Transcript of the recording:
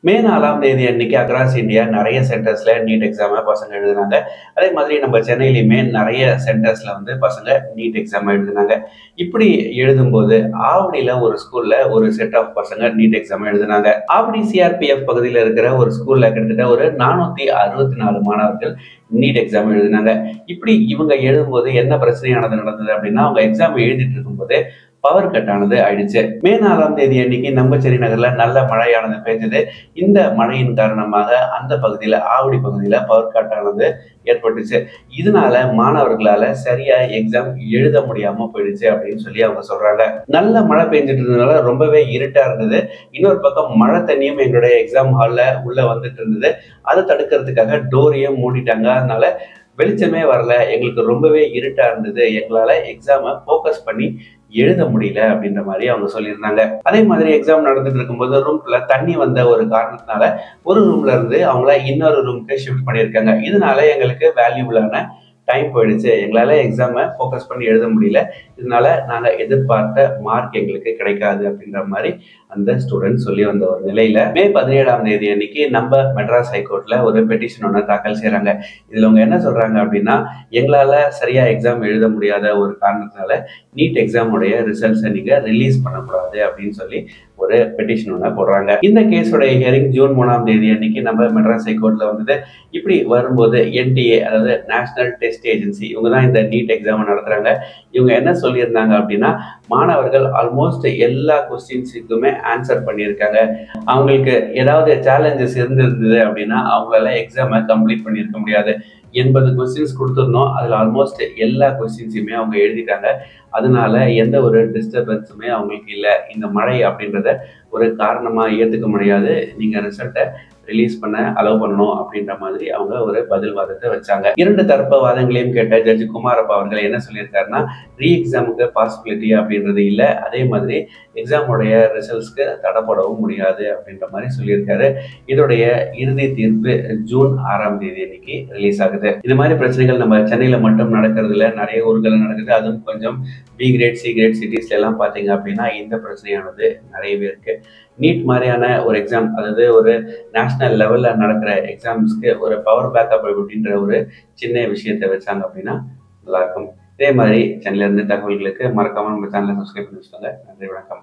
மே 4ஆம் தேதி அன்னைக்கு அக்ராஸ் இந்தியா நெறைய சென்டர்ஸ்ல நீட் எக்ஸாம பசங்க எழுதுனாங்க. அதே மாதிரி நம்ம சென்னையிலயுமே நெறைய சென்டர்ஸ்ல வந்து பசங்க நீட் எக்ஸாம் எழுதுனாங்க. இப்படி எழுதும்போது ஆவடியில ஒரு ஸ்கூல்ல ஒரு செட் ஆஃப் பசங்க நீட் எக்ஸாம் எழுதுனாங்க. ஆவடி சிஆர்பிஎஃப் பகுதியில இருக்கிற ஒரு ஸ்கூல்ல கிட்டத்தட்ட ஒரு 464 மாணவர்கள் நீட் எக்ஸாம் எழுதுனாங்க. இப்படி இவங்க எழுதும்போது என்ன பிரச்சனையானது நடந்தது அப்படின்னா, அவங்க எக்ஸாம் எழுதிட்டு இருக்கும்போது பவர் கட் ஆனது ஆயிடுச்சு. மே 4ஆம் தேதி அன்னைக்கு நம்ம சென்னை நகர்ல நல்ல மழையானது பெய்தது. இந்த மழையின் காரணமாக அந்த பகுதியில ஆவடி பகுதியில பவர் கட் ஆனது ஏற்பட்டுச்சு. இதனால மாணவர்களால சரியா எக்ஸாம் எழுத முடியாம போயிடுச்சு அப்படின்னு சொல்லி அவங்க சொல்றாங்க. நல்ல மழை பெஞ்சிட்டு இருந்ததுனால ரொம்பவே இருட்டா இருந்தது. இன்னொரு பக்கம் மழை தண்ணியும் எங்களுடைய எக்ஸாம் ஹால்ல உள்ள வந்துட்டு இருந்தது. அதை தடுக்கிறதுக்காக டோரையும் மூடிட்டாங்க. அதனால வெளிச்சமே வரல. எங்களுக்கு ரொம்பவே இருட்டா இருந்தது. எங்களால எக்ஸாம ஃபோக்கஸ் பண்ணி எழுத முடியல அப்படின்ற மாதிரி அவங்க சொல்லியிருந்தாங்க. அதே மாதிரி எக்ஸாம் நடந்துட்டு இருக்கும்போது ரூம்குள்ள தண்ணி வந்த ஒரு காரணத்தினால ஒரு ரூம்ல இருந்து அவங்கள இன்னொரு ரூமுக்கு ஷிஃப்ட் பண்ணியிருக்காங்க. இதனால எங்களுக்கு வேல்யூபிளான டைம் போயிடுச்சு. எங்களால எக்ஸாம ஃபோக்கஸ் பண்ணி எழுத முடியல. இதனால நாங்க எதிர்பார்த்த மார்க் எங்களுக்கு கிடைக்காது அப்படின்ற மாதிரி அந்த ஸ்டூடெண்ட் சொல்லி வந்த ஒரு நிலையில மே 17ஆம் தேதி அன்னைக்கு நம்ம மெட்ராஸ் ஹைகோர்ட்ல ஒரு பெட்டிஷன் ஒன்று தாக்கல் செய்றாங்க. இதுல அவங்க என்ன சொல்றாங்க அப்படின்னா, எங்களால சரியா எக்ஸாம் எழுத முடியாத ஒரு காரணத்தினால நீட் எக்ஸாமுடைய ரிசல்ட்ஸை நீங்க ரிலீஸ் பண்ணக்கூடாது அப்படின்னு சொல்லி ஒரு பெட்டிஷன் ஒன்று போடுறாங்க. இந்த கேஸோடைய ஹியரிங் ஜூன் 3ஆம் தேதி அன்னைக்கு நம்ம மெட்ராஸ் ஹைகோர்ட்ல வந்தது. இப்படி வரும்போது என்டிஏ அதாவது நேஷனல் டெஸ்ட் ஏஜென்சி இவங்க தான் இந்த நீட் எக்ஸாம் நடத்துறாங்க. இவங்க என்ன சொல்லியிருந்தாங்க அப்படின்னா, மாணவர்கள் ஆல்மோஸ்ட் எல்லா கொஸ்டின்ஸுக்குமே ஆன்சர் பண்ணியிருக்காங்க. அவங்களுக்கு ஏதாவது சேலஞ்சஸ் இருந்திருந்தது அப்படின்னா அவங்களால எக்ஸாமை கம்ப்ளீட் பண்ணியிருக்க முடியாது. 80 கொஸ்டின்ஸ் கொடுத்துருந்தோம். அதில் ஆல்மோஸ்ட் எல்லா கொஸ்டின்ஸையுமே அவங்க எழுதிட்டாங்க. அதனால எந்த ஒரு டிஸ்டர்பன்ஸுமே அவங்களுக்கு இல்லை. இந்த மழை அப்படின்றத ஒரு காரணமாக ஏற்றுக்க முடியாது. நீங்கள் ரிசல்ட்டை ரிலீஸ் பண்ண அலோவ் பண்ணணும் அப்படின்ற மாதிரி அவங்க ஒரு பதில் வாதத்தை வச்சாங்க. 2 தரப்பு வாதங்களையும் கேட்ட ஜட்ஜ் குமாரப்பா அவர்கள் என்ன சொல்லியிருக்காருன்னா, ரீ எக்ஸாமுக்கு பாசிபிலிட்டி அப்படின்றது இல்லை. அதே மாதிரி எக்ஸாமுடைய ரிசல்ட்ஸ்க்கு தடப்படவும் முடியாது அப்படின்ற மாதிரி சொல்லியிருக்காரு. இதோடைய இறுதி தீர்ப்பு ஜூன் 6ஆம் தேதி அன்னைக்கு ரிலீஸ் ஆகுது. இந்த மாதிரி பிரச்சனைகள் நம்ம சென்னையில மட்டும் நடக்கிறது இல்லை, நிறைய ஊர்கள் நடக்குது. அதுவும் கொஞ்சம் பி கிரேட் சி கிரேட் சிட்டிஸ்ல எல்லாம் பார்த்தீங்க அப்படின்னா இந்த பிரச்சனையானது நிறையவே இருக்கு. நீட் மாதிரியான ஒரு எக்ஸாம், அதாவது ஒரு நேஷனல் லெவல்ல நடக்கிற எக்ஸாம்ஸ்க்கு ஒரு பவர் பேக்கப் அப்படின்ற ஒரு சின்ன விஷயத்தை வச்சாங்க அப்படின்னா நல்லா இருக்கும். இதே மாதிரி சென்னையில இருந்து தகவல்களுக்கு மறக்காம நம்ம சேனலை சப்ஸ்கிரைப் பண்ணி வச்சுக்கோங்க. நன்றி, வணக்கம்.